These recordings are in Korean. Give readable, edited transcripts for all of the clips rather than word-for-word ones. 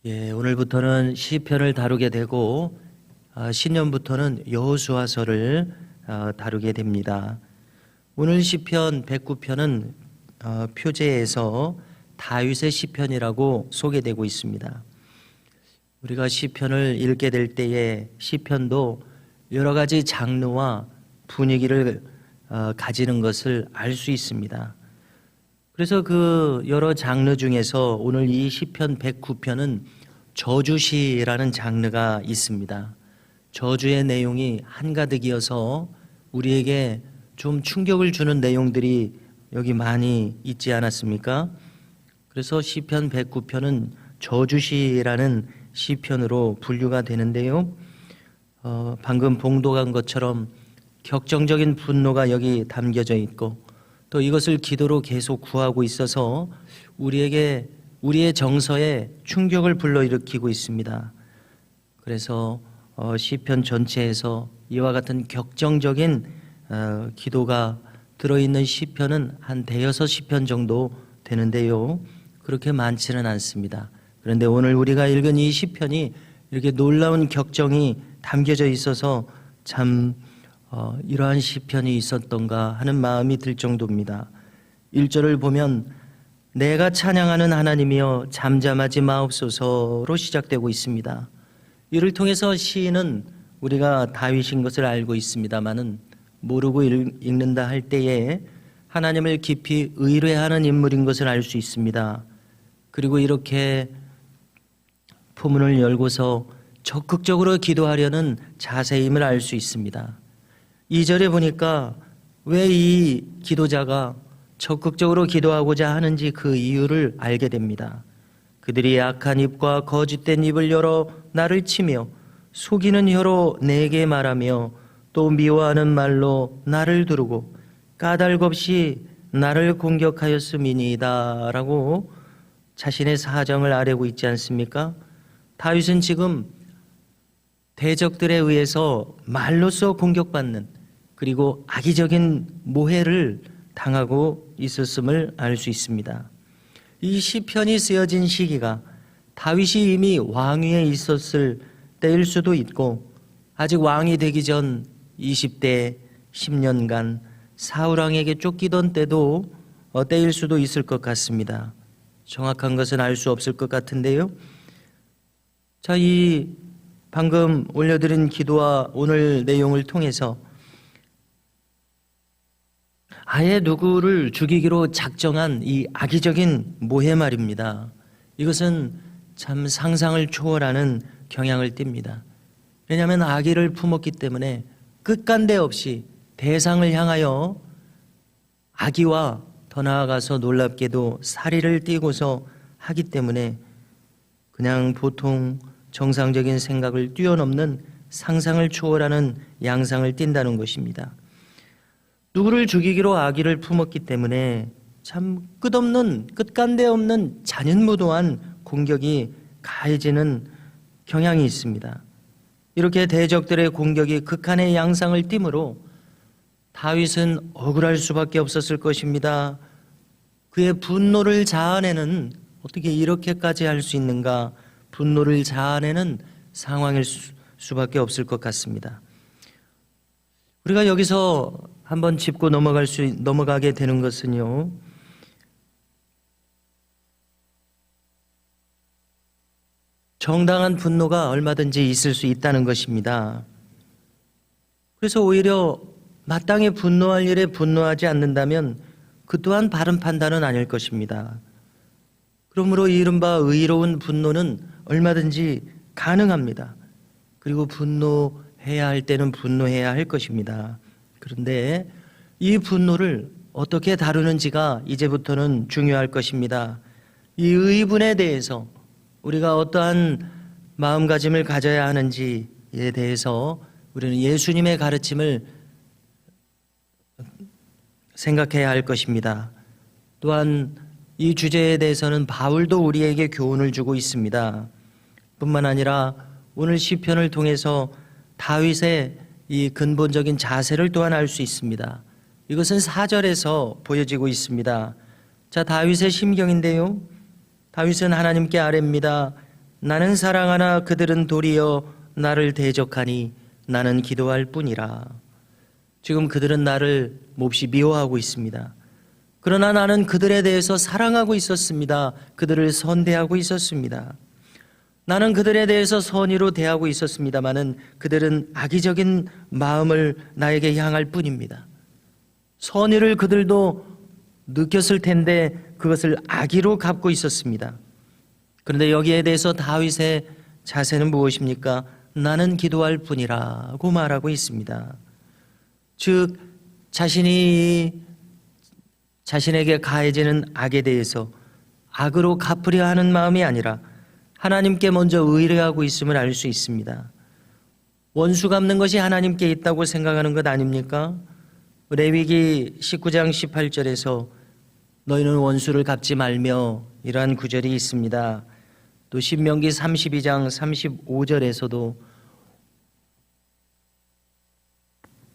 오늘부터는 시편을 다루게 되고 신년부터는 여호수아서를 다루게 됩니다. 오늘 시편 109편은 표제에서 다윗의 시편이라고 소개되고 있습니다. 우리가 시편을 읽게 될 때에 시편도 여러 가지 장르와 분위기를 가지는 것을 알 수 있습니다. 그래서 그 여러 장르 중에서 오늘 이 시편 109편은 저주시라는 장르가 있습니다. 저주의 내용이 한가득이어서 우리에게 좀 충격을 주는 내용들이 여기 많이 있지 않았습니까? 그래서 시편 109편은 저주시라는 시편으로 분류가 되는데요. 방금 봉독한 것처럼 격정적인 분노가 여기 담겨져 있고 또 이것을 기도로 계속 구하고 있어서 우리에게 우리의 정서에 충격을 불러일으키고 있습니다. 그래서 시편 전체에서 이와 같은 격정적인 기도가 들어있는 시편은 한 대여섯 시편 정도 되는데요. 그렇게 많지는 않습니다. 그런데 오늘 우리가 읽은 이 시편이 이렇게 놀라운 격정이 담겨져 있어서 참 이러한 시편이 있었던가 하는 마음이 들 정도입니다. 1절을 보면 내가 찬양하는 하나님이여 잠잠하지 마옵소서로 시작되고 있습니다. 이를 통해서 시인은 우리가 다윗인 것을 알고 있습니다마는 모르고 읽는다 할 때에 하나님을 깊이 의뢰하는 인물인 것을 알 수 있습니다. 그리고 이렇게 포문을 열고서 적극적으로 기도하려는 자세임을 알 수 있습니다. 2절에 보니까 왜 이 기도자가 적극적으로 기도하고자 하는지 그 이유를 알게 됩니다. 그들이 악한 입과 거짓된 입을 열어 나를 치며 속이는 혀로 내게 말하며 또 미워하는 말로 나를 두르고 까닭 없이 나를 공격하였음이니이다 라고 자신의 사정을 아뢰고 있지 않습니까? 다윗은 지금 대적들에 의해서 말로써 공격받는 그리고 악의적인 모해를 당하고 있었음을 알 수 있습니다. 이 시편이 쓰여진 시기가 다윗이 이미 왕위에 있었을 때일 수도 있고 아직 왕이 되기 전 20대 10년간 사울왕에게 쫓기던 때도 때일 수도 있을 것 같습니다. 정확한 것은 알 수 없을 것 같은데요. 자, 이 방금 올려드린 기도와 오늘 내용을 통해서 아예 누구를 죽이기로 작정한 이 악의적인 모해 말입니다. 이것은 참 상상을 초월하는 경향을 띱니다. 왜냐하면 악의를 품었기 때문에 끝간데 없이 대상을 향하여 악의와 더 나아가서 놀랍게도 살이를 띠고서 하기 때문에 그냥 보통 정상적인 생각을 뛰어넘는 상상을 초월하는 양상을 띈다는 것입니다. 누구를 죽이기로 악의를 품었기 때문에 참 끝없는 끝간데 없는 잔인무도한 공격이 가해지는 경향이 있습니다. 이렇게 대적들의 공격이 극한의 양상을 띠므로 다윗은 억울할 수밖에 없었을 것입니다. 그의 분노를 자아내는 어떻게 이렇게까지 할 수 있는가 분노를 자아내는 상황일 수밖에 없을 것 같습니다. 우리가 여기서 한번 짚고 넘어가게 되는 것은요. 정당한 분노가 얼마든지 있을 수 있다는 것입니다. 그래서 오히려 마땅히 분노할 일에 분노하지 않는다면 그 또한 바른 판단은 아닐 것입니다. 그러므로 이른바 의로운 분노는 얼마든지 가능합니다. 그리고 분노해야 할 때는 분노해야 할 것입니다. 그런데 이 분노를 어떻게 다루는지가 이제부터는 중요할 것입니다. 이 의분에 대해서 우리가 어떠한 마음가짐을 가져야 하는지에 대해서 우리는 예수님의 가르침을 생각해야 할 것입니다. 또한 이 주제에 대해서는 바울도 우리에게 교훈을 주고 있습니다. 뿐만 아니라 오늘 시편을 통해서 다윗의 이 근본적인 자세를 또한 알 수 있습니다. 이것은 4절에서 보여지고 있습니다. 자, 다윗의 심경인데요. 다윗은 하나님께 아뢰입니다. 나는 사랑하나 그들은 도리어 나를 대적하니 나는 기도할 뿐이라. 지금 그들은 나를 몹시 미워하고 있습니다. 그러나 나는 그들에 대해서 사랑하고 있었습니다. 그들을 선대하고 있었습니다. 나는 그들에 대해서 선의로 대하고 있었습니다마는 그들은 악의적인 마음을 나에게 향할 뿐입니다. 선의를 그들도 느꼈을 텐데 그것을 악의로 갚고 있었습니다. 그런데 여기에 대해서 다윗의 자세는 무엇입니까? 나는 기도할 뿐이라고 말하고 있습니다. 즉 자신에게 가해지는 악에 대해서 악으로 갚으려 하는 마음이 아니라 하나님께 먼저 의뢰하고 있음을 알 수 있습니다. 원수 갚는 것이 하나님께 있다고 생각하는 것 아닙니까? 레위기 19장 18절에서 너희는 원수를 갚지 말며 이러한 구절이 있습니다. 또 신명기 32장 35절에서도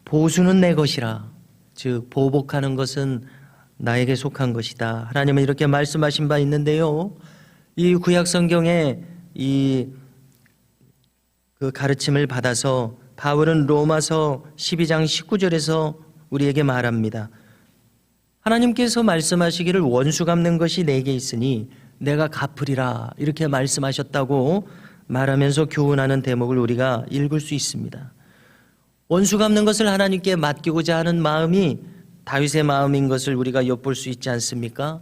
보수는 내 것이라, 즉 보복하는 것은 나에게 속한 것이다. 하나님은 이렇게 말씀하신 바 있는데요. 이 구약 성경에 그 가르침을 받아서 바울은 로마서 12장 19절에서 우리에게 말합니다. 하나님께서 말씀하시기를 원수 갚는 것이 내게 있으니 내가 갚으리라 이렇게 말씀하셨다고 말하면서 교훈하는 대목을 우리가 읽을 수 있습니다. 원수 갚는 것을 하나님께 맡기고자 하는 마음이 다윗의 마음인 것을 우리가 엿볼 수 있지 않습니까?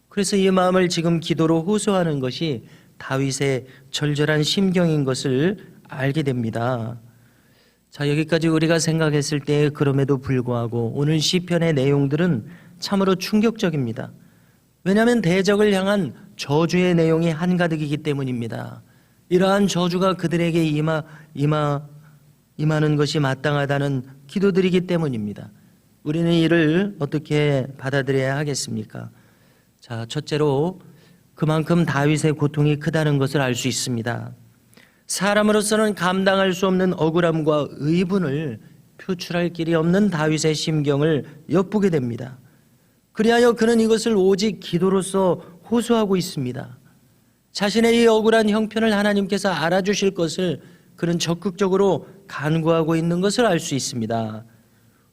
그래서 이 마음을 지금 기도로 호소하는 것이 다윗의 절절한 심경인 것을 알게 됩니다. 자, 여기까지 우리가 생각했을 때 그럼에도 불구하고 오늘 시편의 내용들은 참으로 충격적입니다. 왜냐하면 대적을 향한 저주의 내용이 한가득이기 때문입니다. 이러한 저주가 그들에게 임하는 것이 마땅하다는 기도들이기 때문입니다. 우리는 이를 어떻게 받아들여야 하겠습니까? 자, 첫째로 그만큼 다윗의 고통이 크다는 것을 알 수 있습니다. 사람으로서는 감당할 수 없는 억울함과 의분을 표출할 길이 없는 다윗의 심경을 엿보게 됩니다. 그리하여 그는 이것을 오직 기도로서 호소하고 있습니다. 자신의 이 억울한 형편을 하나님께서 알아주실 것을 그는 적극적으로 간구하고 있는 것을 알 수 있습니다.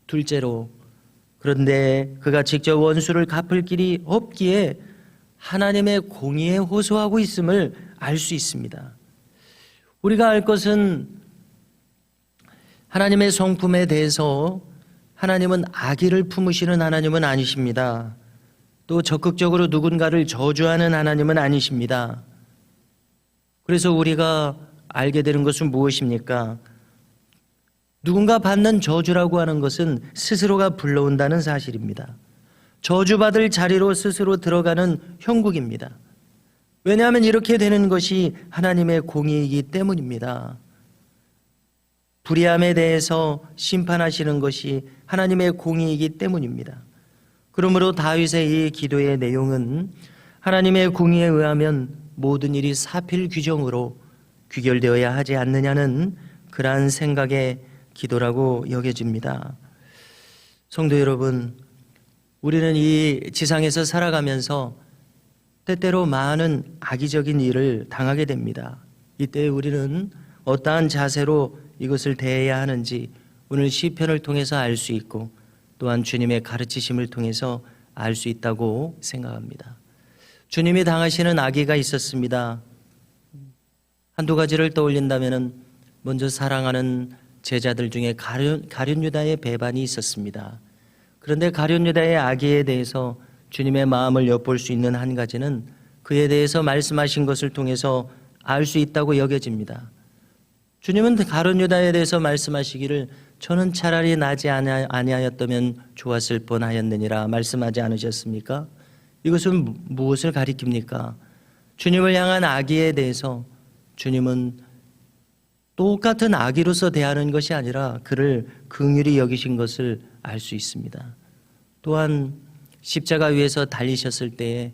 둘째로, 그런데 그가 직접 원수를 갚을 길이 없기에 하나님의 공의에 호소하고 있음을 알 수 있습니다. 우리가 알 것은 하나님의 성품에 대해서 하나님은 악의를 품으시는 하나님은 아니십니다. 또 적극적으로 누군가를 저주하는 하나님은 아니십니다. 그래서 우리가 알게 되는 것은 무엇입니까? 누군가 받는 저주라고 하는 것은 스스로가 불러온다는 사실입니다. 저주받을 자리로 스스로 들어가는 형국입니다. 왜냐하면 이렇게 되는 것이 하나님의 공의이기 때문입니다. 불의함에 대해서 심판하시는 것이 하나님의 공의이기 때문입니다. 그러므로 다윗의 이 기도의 내용은 하나님의 공의에 의하면 모든 일이 사필 규정으로 귀결되어야 하지 않느냐는 그러한 생각의 기도라고 여겨집니다. 성도 여러분, 우리는 이 지상에서 살아가면서 때때로 많은 악의적인 일을 당하게 됩니다. 이때 우리는 어떠한 자세로 이것을 대해야 하는지 오늘 시편을 통해서 알 수 있고 또한 주님의 가르치심을 통해서 알 수 있다고 생각합니다. 주님이 당하시는 악의가 있었습니다. 한두 가지를 떠올린다면 먼저 사랑하는 제자들 중에 가룟 유다의 배반이 있었습니다. 그런데 가룟 유다의 악의에 대해서 주님의 마음을 엿볼 수 있는 한 가지는 그에 대해서 말씀하신 것을 통해서 알 수 있다고 여겨집니다. 주님은 가룟 유다에 대해서 말씀하시기를 저는 차라리 나지 아니하였다면 좋았을 뻔하였느니라 말씀하지 않으셨습니까? 이것은 무엇을 가리킵니까? 주님을 향한 악의에 대해서 주님은 똑같은 악의로서 대하는 것이 아니라 그를 긍휼히 여기신 것을 알 수 있습니다. 또한 십자가 위에서 달리셨을 때에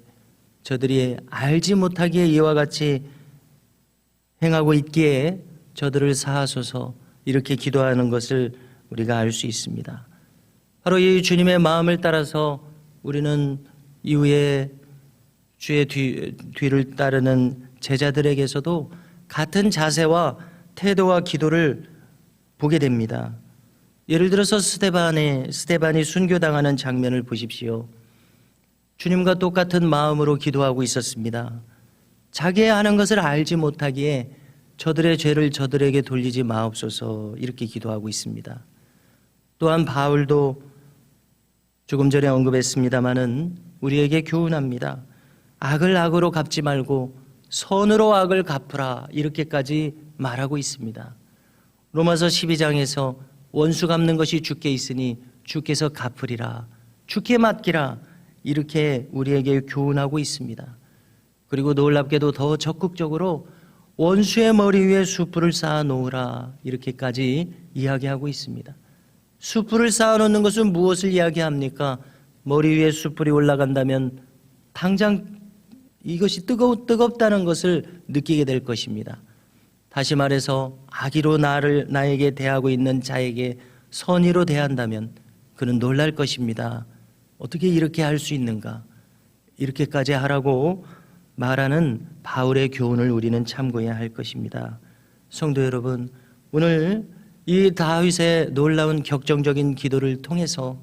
저들이 알지 못하기에 이와 같이 행하고 있기에 저들을 사하소서 이렇게 기도하는 것을 우리가 알 수 있습니다. 바로 이 주님의 마음을 따라서 우리는 이후에 주의 뒤를 따르는 제자들에게서도 같은 자세와 태도와 기도를 보게 됩니다. 예를 들어서 스데반이 순교당하는 장면을 보십시오. 주님과 똑같은 마음으로 기도하고 있었습니다. 자기의 하는 것을 알지 못하기에 저들의 죄를 저들에게 돌리지 마옵소서 이렇게 기도하고 있습니다. 또한 바울도 조금 전에 언급했습니다마는 우리에게 교훈합니다. 악을 악으로 갚지 말고 선으로 악을 갚으라 이렇게까지 말하고 있습니다. 로마서 12장에서 원수 갚는 것이 주께 있으니 주께서 갚으리라, 주께 맡기라 이렇게 우리에게 교훈하고 있습니다. 그리고 놀랍게도 더 적극적으로 원수의 머리 위에 숯불을 쌓아 놓으라 이렇게까지 이야기하고 있습니다. 숯불을 쌓아 놓는 것은 무엇을 이야기합니까? 머리 위에 숯불이 올라간다면 당장 이것이 뜨겁다는 것을 느끼게 될 것입니다. 다시 말해서 악의로 나에게 대하고 있는 자에게 선의로 대한다면 그는 놀랄 것입니다. 어떻게 이렇게 할 수 있는가? 이렇게까지 하라고 말하는 바울의 교훈을 우리는 참고해야 할 것입니다. 성도 여러분, 오늘 이 다윗의 놀라운 격정적인 기도를 통해서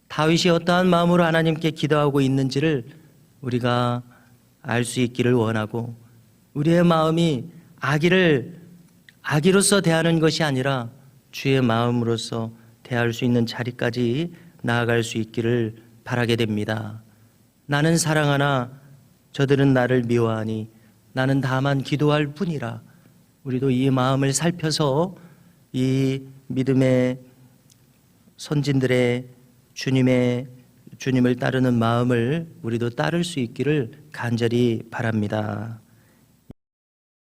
다윗이 어떠한 마음으로 하나님께 기도하고 있는지를 우리가 알 수 있기를 원하고, 우리의 마음이 악의로서 대하는 것이 아니라 주의 마음으로서 대할 수 있는 자리까지 나아갈 수 있기를 바라게 됩니다. 나는 사랑하나 저들은 나를 미워하니 나는 다만 기도할 뿐이라. 우리도 이 마음을 살펴서 이 믿음의 선진들의 주님을 따르는 마음을 우리도 따를 수 있기를 간절히 바랍니다.